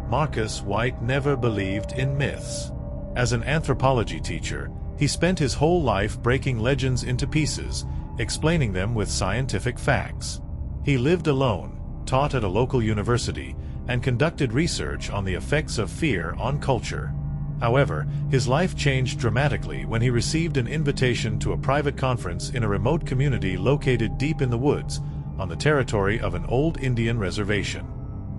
Marcus White never believed in myths. As an anthropology teacher, he spent his whole life breaking legends into pieces, explaining them with scientific facts. He lived alone, taught at a local university, and conducted research on the effects of fear on culture. However, his life changed dramatically when he received an invitation to a private conference in a remote community located deep in the woods, on the territory of an old Indian reservation.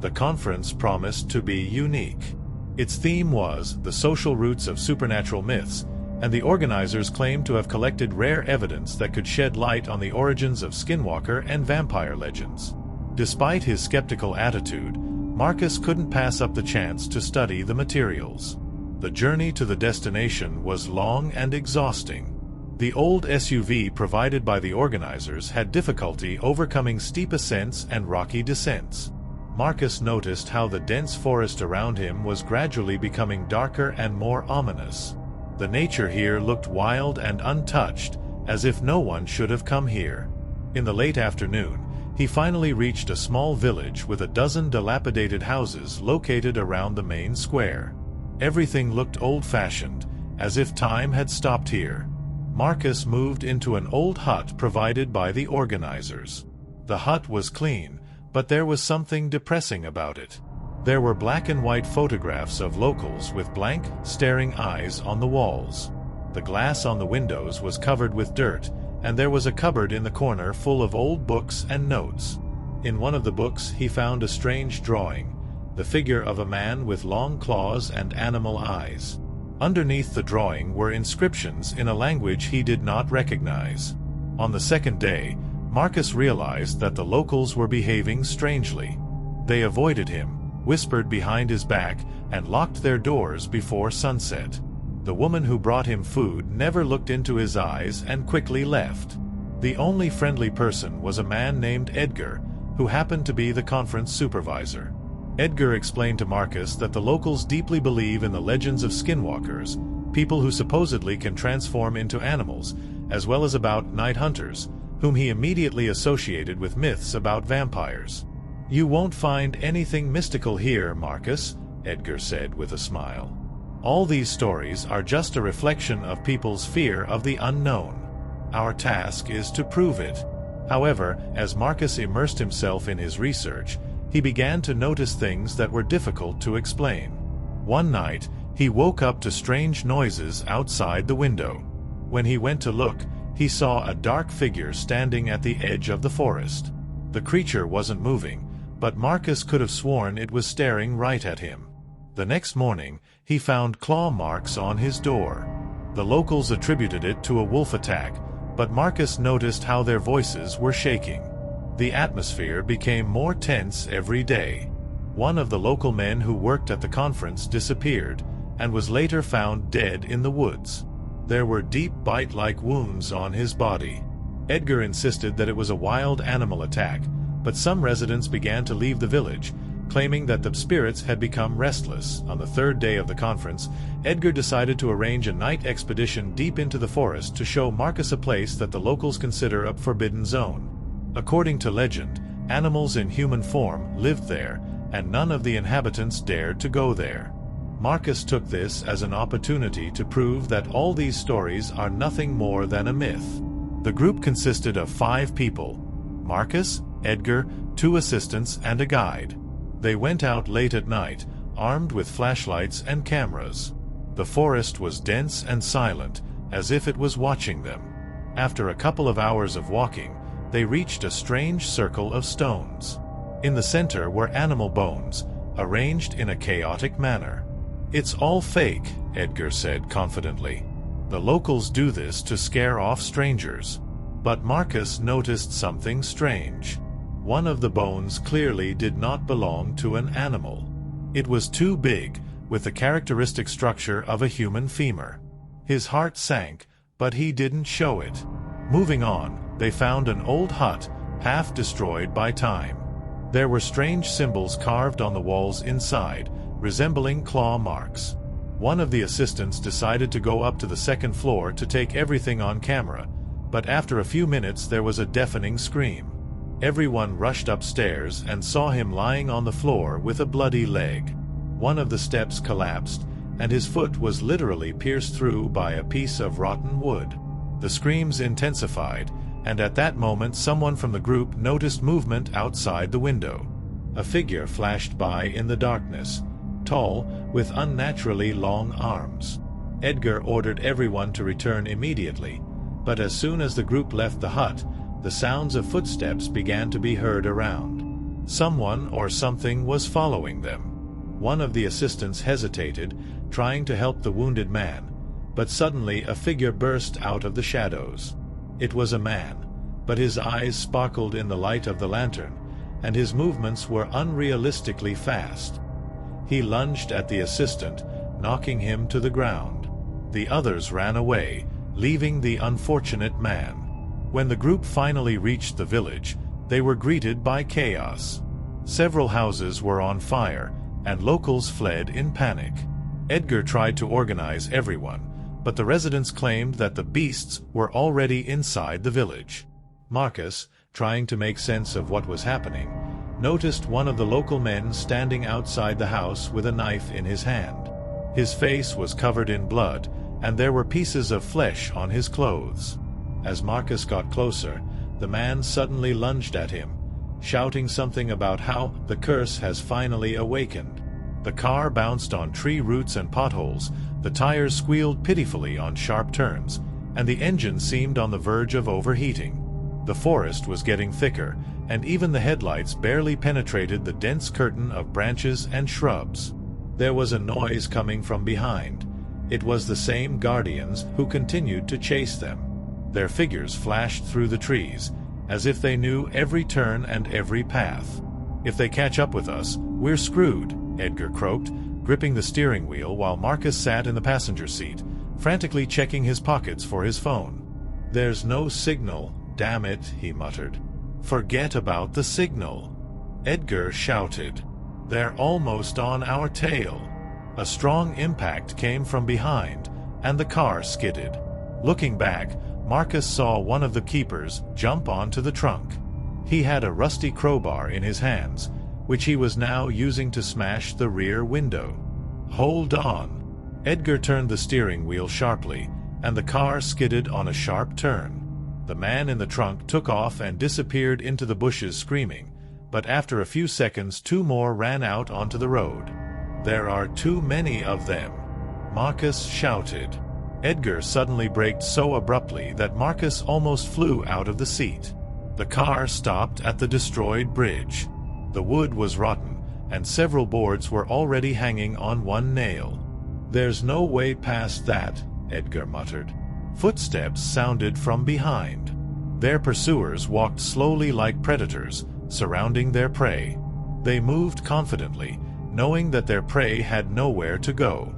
The conference promised to be unique. Its theme was the social roots of supernatural myths, and the organizers claimed to have collected rare evidence that could shed light on the origins of skinwalker and vampire legends. Despite his skeptical attitude, Marcus couldn't pass up the chance to study the materials. The journey to the destination was long and exhausting. The old SUV provided by the organizers had difficulty overcoming steep ascents and rocky descents. Marcus noticed how the dense forest around him was gradually becoming darker and more ominous. The nature here looked wild and untouched, as if no one should have come here. In the late afternoon, he finally reached a small village with a dozen dilapidated houses located around the main square. Everything looked old-fashioned, as if time had stopped here. Marcus moved into an old hut provided by the organizers. The hut was clean, but there was something depressing about it. There were black and white photographs of locals with blank, staring eyes on the walls. The glass on the windows was covered with dirt, and there was a cupboard in the corner full of old books and notes. In one of the books he found a strange drawing, the figure of a man with long claws and animal eyes. Underneath the drawing were inscriptions in a language he did not recognize. On the second day, Marcus realized that the locals were behaving strangely. They avoided him, whispered behind his back, and locked their doors before sunset. The woman who brought him food never looked into his eyes and quickly left. The only friendly person was a man named Edgar, who happened to be the conference supervisor. Edgar explained to Marcus that the locals deeply believe in the legends of skinwalkers, people who supposedly can transform into animals, as well as about night hunters, whom he immediately associated with myths about vampires. "You won't find anything mystical here, Marcus," Edgar said with a smile. "All these stories are just a reflection of people's fear of the unknown. Our task is to prove it." However, as Marcus immersed himself in his research, he began to notice things that were difficult to explain. One night, he woke up to strange noises outside the window. When he went to look, he saw a dark figure standing at the edge of the forest. The creature wasn't moving, but Marcus could have sworn it was staring right at him. The next morning, he found claw marks on his door. The locals attributed it to a wolf attack, but Marcus noticed how their voices were shaking. The atmosphere became more tense every day. One of the local men who worked at the conference disappeared, and was later found dead in the woods. There were deep bite-like wounds on his body. Edgar insisted that it was a wild animal attack, but some residents began to leave the village, claiming that the spirits had become restless. On the third day of the conference, Edgar decided to arrange a night expedition deep into the forest to show Marcus a place that the locals consider a forbidden zone. According to legend, animals in human form lived there, and none of the inhabitants dared to go there. Marcus took this as an opportunity to prove that all these stories are nothing more than a myth. The group consisted of 5 people: Marcus, Edgar, 2 assistants, and a guide. They went out late at night, armed with flashlights and cameras. The forest was dense and silent, as if it was watching them. After a couple of hours of walking, they reached a strange circle of stones. In the center were animal bones, arranged in a chaotic manner. "It's all fake," Edgar said confidently. "The locals do this to scare off strangers." But Marcus noticed something strange. One of the bones clearly did not belong to an animal. It was too big, with the characteristic structure of a human femur. His heart sank, but he didn't show it. Moving on, they found an old hut, half destroyed by time. There were strange symbols carved on the walls inside, resembling claw marks. One of the assistants decided to go up to the second floor to take everything on camera, but after a few minutes there was a deafening scream. Everyone rushed upstairs and saw him lying on the floor with a bloody leg. One of the steps collapsed, and his foot was literally pierced through by a piece of rotten wood. The screams intensified, and at that moment someone from the group noticed movement outside the window. A figure flashed by in the darkness, tall, with unnaturally long arms. Edgar ordered everyone to return immediately, but as soon as the group left the hut, the sounds of footsteps began to be heard around. Someone or something was following them. One of the assistants hesitated, trying to help the wounded man, but suddenly a figure burst out of the shadows. It was a man, but his eyes sparkled in the light of the lantern, and his movements were unrealistically fast. He lunged at the assistant, knocking him to the ground. The others ran away, leaving the unfortunate man. When the group finally reached the village, they were greeted by chaos. Several houses were on fire, and locals fled in panic. Edgar tried to organize everyone, but the residents claimed that the beasts were already inside the village. Marcus, trying to make sense of what was happening, noticed one of the local men standing outside the house with a knife in his hand. His face was covered in blood, and there were pieces of flesh on his clothes. As Marcus got closer, the man suddenly lunged at him, shouting something about how the curse has finally awakened. The car bounced on tree roots and potholes, the tires squealed pitifully on sharp turns, and the engine seemed on the verge of overheating. The forest was getting thicker, and even the headlights barely penetrated the dense curtain of branches and shrubs. There was a noise coming from behind. It was the same guardians who continued to chase them. Their figures flashed through the trees, as if they knew every turn and every path. "If they catch up with us, we're screwed," Edgar croaked, gripping the steering wheel while Marcus sat in the passenger seat, frantically checking his pockets for his phone. "There's no signal, damn it," he muttered. "Forget about the signal," Edgar shouted. "They're almost on our tail." A strong impact came from behind, and the car skidded. Looking back, Marcus saw one of the keepers jump onto the trunk. He had a rusty crowbar in his hands, which he was now using to smash the rear window. "Hold on." Edgar turned the steering wheel sharply, and the car skidded on a sharp turn. The man in the trunk took off and disappeared into the bushes screaming, but after a few seconds 2 more ran out onto the road. "There are too many of them," Marcus shouted. Edgar suddenly braked so abruptly that Marcus almost flew out of the seat. The car stopped at the destroyed bridge. The wood was rotten, and several boards were already hanging on one nail. "There's no way past that," Edgar muttered. Footsteps sounded from behind. Their pursuers walked slowly like predators, surrounding their prey. They moved confidently, knowing that their prey had nowhere to go.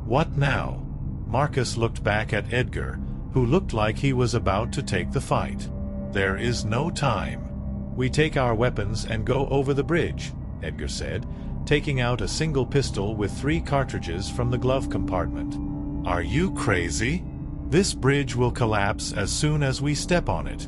"What now?" Marcus looked back at Edgar, who looked like he was about to take the fight. "There is no time. We take our weapons and go over the bridge," Edgar said, taking out a single pistol with 3 cartridges from the glove compartment. "Are you crazy? This bridge will collapse as soon as we step on it.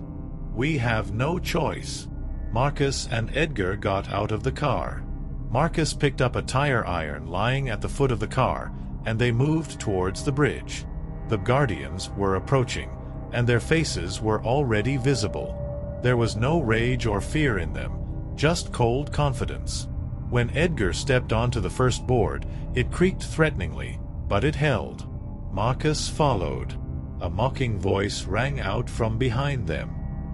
We have no choice." Marcus and Edgar got out of the car. Marcus picked up a tire iron lying at the foot of the car, and they moved towards the bridge. The guardians were approaching, and their faces were already visible. There was no rage or fear in them, just cold confidence. When Edgar stepped onto the first board, it creaked threateningly, but it held. Marcus followed. A mocking voice rang out from behind them.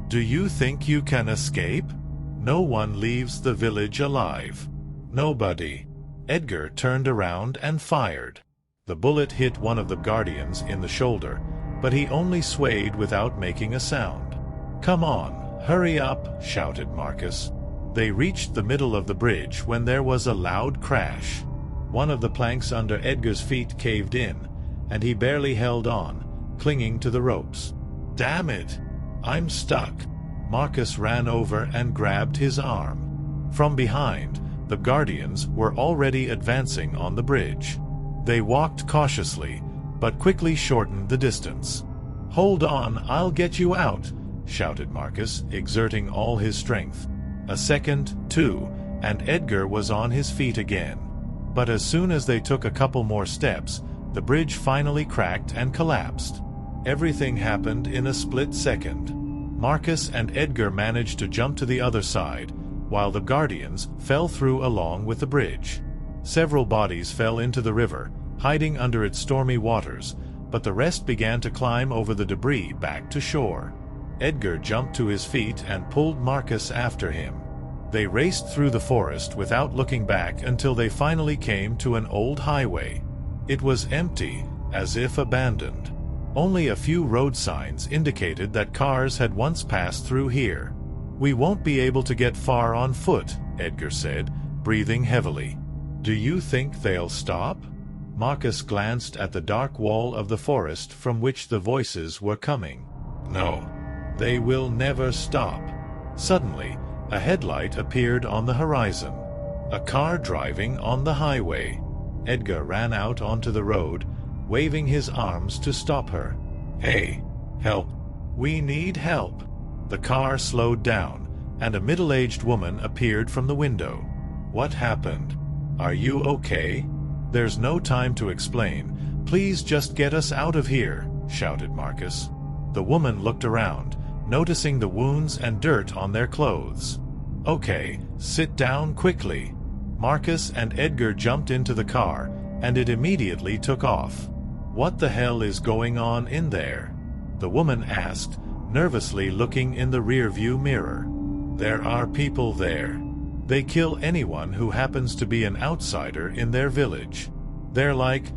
"Do you think you can escape? No one leaves the village alive. Nobody." Edgar turned around and fired. The bullet hit one of the guardians in the shoulder, but he only swayed without making a sound. "Come on, hurry up," shouted Marcus. They reached the middle of the bridge when there was a loud crash. One of the planks under Edgar's feet caved in, and he barely held on, clinging to the ropes. "Damn it! I'm stuck." Marcus ran over and grabbed his arm. From behind, the guardians were already advancing on the bridge. They walked cautiously, but quickly shortened the distance. "Hold on, I'll get you out," shouted Marcus, exerting all his strength. A second, two, and Edgar was on his feet again. But as soon as they took a couple more steps, the bridge finally cracked and collapsed. Everything happened in a split second. Marcus and Edgar managed to jump to the other side, while the guardians fell through along with the bridge. Several bodies fell into the river, hiding under its stormy waters, but the rest began to climb over the debris back to shore. Edgar jumped to his feet and pulled Marcus after him. They raced through the forest without looking back until they finally came to an old highway. It was empty, as if abandoned. Only a few road signs indicated that cars had once passed through here. "We won't be able to get far on foot," Edgar said, breathing heavily. "Do you think they'll stop?" Marcus glanced at the dark wall of the forest from which the voices were coming. "No, they will never stop." Suddenly, a headlight appeared on the horizon. A car driving on the highway. Edgar ran out onto the road, waving his arms to stop her. "Hey, help! We need help!" The car slowed down, and a middle-aged woman appeared from the window. "What happened? Are you okay?" "There's no time to explain. Please just get us out of here," shouted Marcus. The woman looked around, noticing the wounds and dirt on their clothes. "Okay, sit down quickly." Marcus and Edgar jumped into the car, and it immediately took off. "What the hell is going on in there?" the woman asked, nervously looking in the rearview mirror. "There are people there. They kill anyone who happens to be an outsider in their village. They're like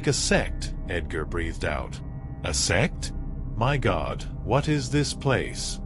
a sect," Edgar breathed out. "A sect? My God, what is this place?"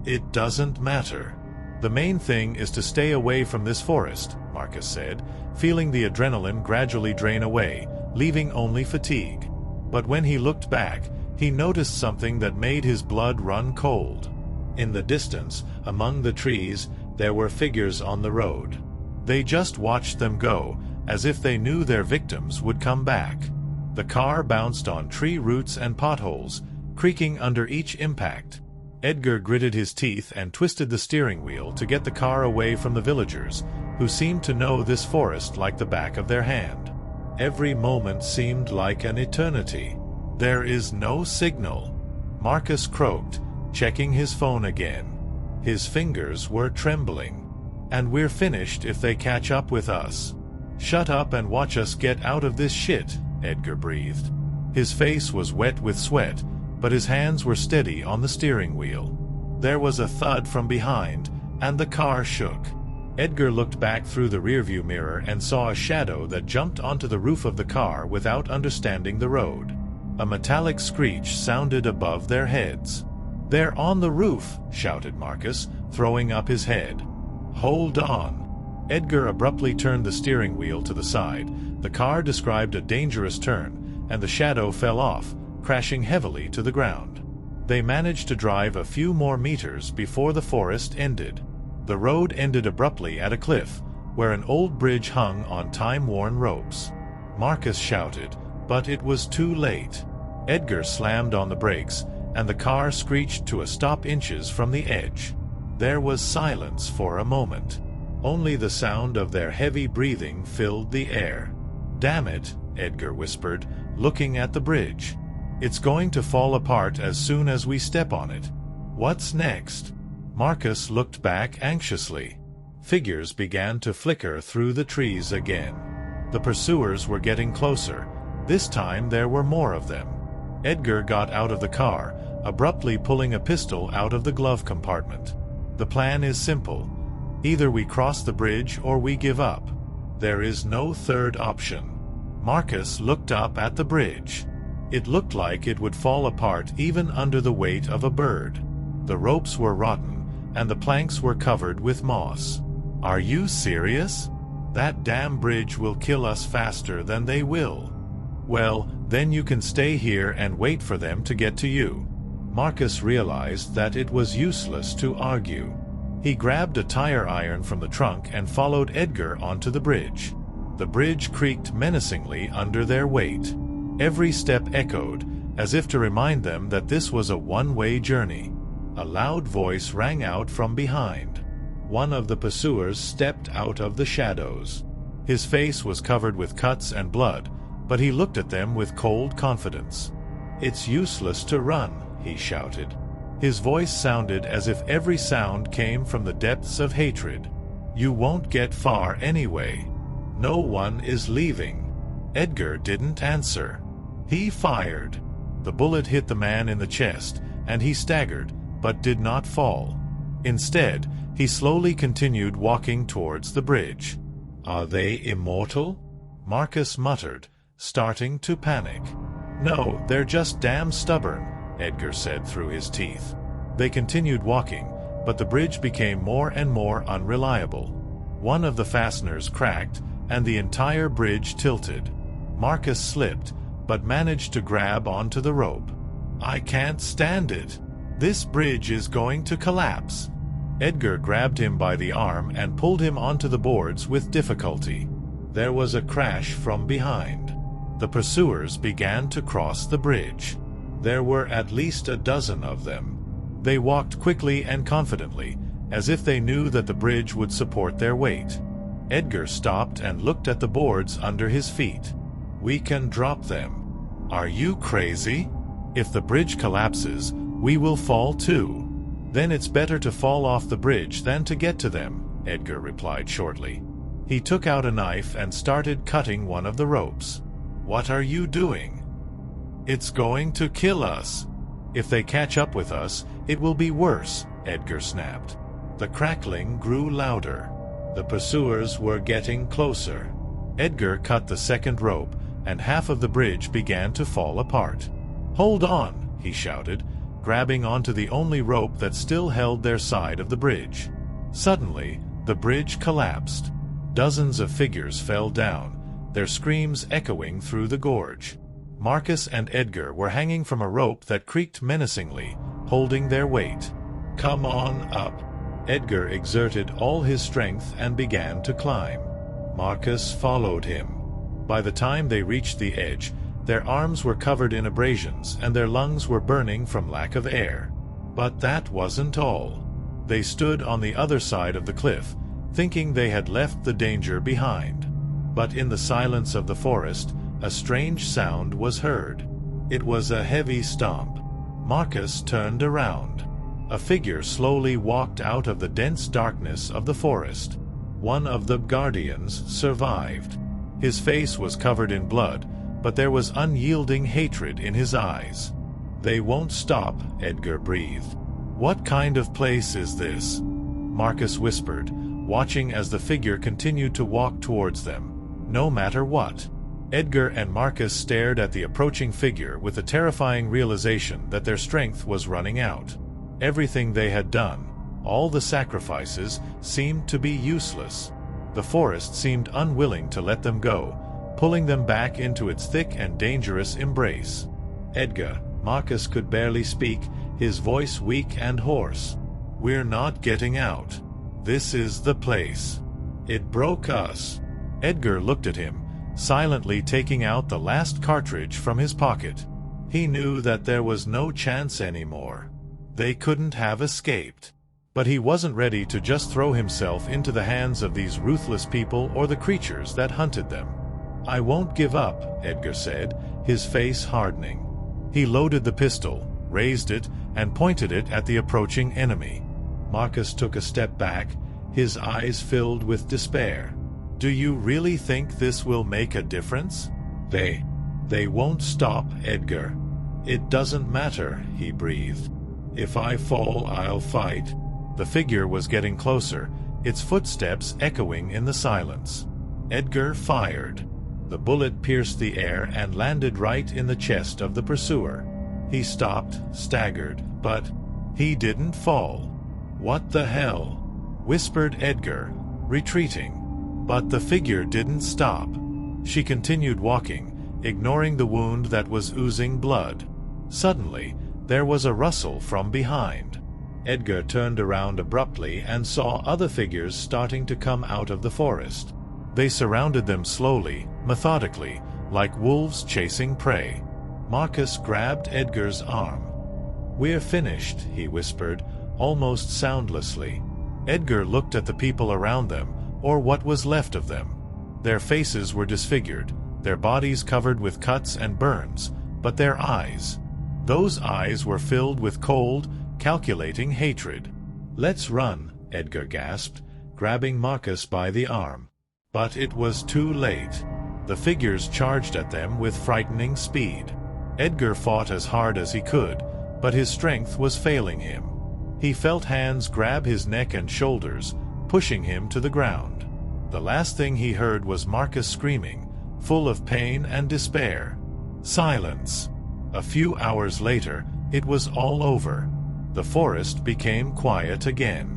"It doesn't matter. The main thing is to stay away from this forest," Marcus said, feeling the adrenaline gradually drain away, leaving only fatigue. But when he looked back, he noticed something that made his blood run cold. In the distance, among the trees, there were figures on the road. They just watched them go, as if they knew their victims would come back. The car bounced on tree roots and potholes, creaking under each impact. Edgar gritted his teeth and twisted the steering wheel to get the car away from the villagers, who seemed to know this forest like the back of their hand. Every moment seemed like an eternity. "There is no signal," Marcus croaked, checking his phone again. His fingers were trembling. "And we're finished if they catch up with us." "Shut up and watch us get out of this shit," Edgar breathed. His face was wet with sweat, but his hands were steady on the steering wheel. There was a thud from behind, and the car shook. Edgar looked back through the rearview mirror and saw a shadow that jumped onto the roof of the car without understanding the road. A metallic screech sounded above their heads. "They're on the roof," shouted Marcus, throwing up his head. "Hold on." Edgar abruptly turned the steering wheel to the side. The car described a dangerous turn, and the shadow fell off, crashing heavily to the ground. They managed to drive a few more meters before the forest ended. The road ended abruptly at a cliff, where an old bridge hung on time-worn ropes. Marcus shouted, but it was too late. Edgar slammed on the brakes, and the car screeched to a stop inches from the edge. There was silence for a moment. Only the sound of their heavy breathing filled the air. "Damn it," Edgar whispered, looking at the bridge. "It's going to fall apart as soon as we step on it. What's next?" Marcus looked back anxiously. Figures began to flicker through the trees again. The pursuers were getting closer. This time there were more of them. Edgar got out of the car, abruptly pulling a pistol out of the glove compartment. "The plan is simple. Either we cross the bridge or we give up. There is no third option." Marcus looked up at the bridge. It looked like it would fall apart even under the weight of a bird. The ropes were rotten, and the planks were covered with moss. "Are you serious? That damn bridge will kill us faster than they will." "Well, then you can stay here and wait for them to get to you." Marcus realized that it was useless to argue. He grabbed a tire iron from the trunk and followed Edgar onto the bridge. The bridge creaked menacingly under their weight. Every step echoed, as if to remind them that this was a one-way journey. A loud voice rang out from behind. One of the pursuers stepped out of the shadows. His face was covered with cuts and blood, but he looked at them with cold confidence. "It's useless to run," he shouted. His voice sounded as if every sound came from the depths of hatred. "You won't get far anyway. No one is leaving." Edgar didn't answer. He fired. The bullet hit the man in the chest, and he staggered, but did not fall. Instead, he slowly continued walking towards the bridge. "Are they immortal?" Marcus muttered, starting to panic. "No, they're just damn stubborn," Edgar said through his teeth. They continued walking, but the bridge became more and more unreliable. One of the fasteners cracked, and the entire bridge tilted. Marcus slipped, but managed to grab onto the rope. "I can't stand it. This bridge is going to collapse." Edgar grabbed him by the arm and pulled him onto the boards with difficulty. There was a crash from behind. The pursuers began to cross the bridge. There were at least a dozen of them. They walked quickly and confidently, as if they knew that the bridge would support their weight. Edgar stopped and looked at the boards under his feet. "We can drop them." "Are you crazy? If the bridge collapses, we will fall too." "Then it's better to fall off the bridge than to get to them," Edgar replied shortly. He took out a knife and started cutting one of the ropes. "What are you doing? It's going to kill us." "If they catch up with us, it will be worse," Edgar snapped. The crackling grew louder. The pursuers were getting closer. Edgar cut the second rope, and half of the bridge began to fall apart. "Hold on," he shouted, grabbing onto the only rope that still held their side of the bridge. Suddenly, the bridge collapsed. Dozens of figures fell down, their screams echoing through the gorge. Marcus and Edgar were hanging from a rope that creaked menacingly, holding their weight. "Come on up." Edgar exerted all his strength and began to climb. Marcus followed him. By the time they reached the edge, their arms were covered in abrasions and their lungs were burning from lack of air. But that wasn't all. They stood on the other side of the cliff, thinking they had left the danger behind. But in the silence of the forest, a strange sound was heard. It was a heavy stomp. Marcus turned around. A figure slowly walked out of the dense darkness of the forest. One of the guardians survived. His face was covered in blood, but there was unyielding hatred in his eyes. "They won't stop," Edgar breathed. "What kind of place is this?" Marcus whispered, watching as the figure continued to walk towards them, no matter what. Edgar and Marcus stared at the approaching figure with the terrifying realization that their strength was running out. Everything they had done, all the sacrifices, seemed to be useless. The forest seemed unwilling to let them go, pulling them back into its thick and dangerous embrace. "Edgar," Marcus could barely speak, his voice weak and hoarse. "We're not getting out. This is the place. It broke us." Edgar looked at him, silently taking out the last cartridge from his pocket. He knew that there was no chance anymore. They couldn't have escaped. But he wasn't ready to just throw himself into the hands of these ruthless people or the creatures that hunted them. "I won't give up," Edgar said, his face hardening. He loaded the pistol, raised it, and pointed it at the approaching enemy. Marcus took a step back, his eyes filled with despair. "Do you really think this will make a difference?" They won't stop, Edgar." "It doesn't matter," he breathed. "If I fall, I'll fight." The figure was getting closer, its footsteps echoing in the silence. Edgar fired. The bullet pierced the air and landed right in the chest of the pursuer. He stopped, staggered, but he didn't fall. "What the hell?" whispered Edgar, retreating. But the figure didn't stop. She continued walking, ignoring the wound that was oozing blood. Suddenly, there was a rustle from behind. Edgar turned around abruptly and saw other figures starting to come out of the forest. They surrounded them slowly, methodically, like wolves chasing prey. Marcus grabbed Edgar's arm. "We're finished," he whispered, almost soundlessly. Edgar looked at the people around them, or what was left of them. Their faces were disfigured, their bodies covered with cuts and burns, but their eyes, those eyes were filled with cold, calculating hatred. "Let's run," Edgar gasped, grabbing Marcus by the arm. But it was too late. The figures charged at them with frightening speed. Edgar fought as hard as he could, but his strength was failing him. He felt hands grab his neck and shoulders, pushing him to the ground. The last thing he heard was Marcus screaming, full of pain and despair. Silence. A few hours later, it was all over. The forest became quiet again.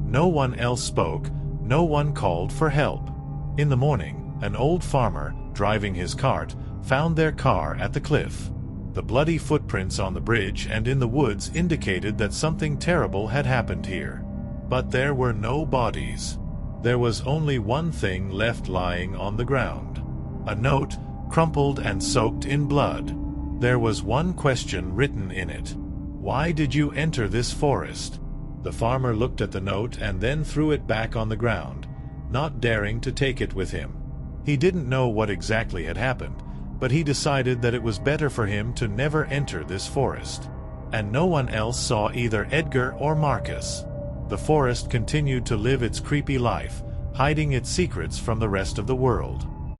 No one else spoke, no one called for help. In the morning, an old farmer, driving his cart, found their car at the cliff. The bloody footprints on the bridge and in the woods indicated that something terrible had happened here. But there were no bodies. There was only one thing left lying on the ground. A note, crumpled and soaked in blood. There was one question written in it. "Why did you enter this forest?" The farmer looked at the note and then threw it back on the ground, not daring to take it with him. He didn't know what exactly had happened, but he decided that it was better for him to never enter this forest. And no one else saw either Edgar or Marcus. The forest continued to live its creepy life, hiding its secrets from the rest of the world.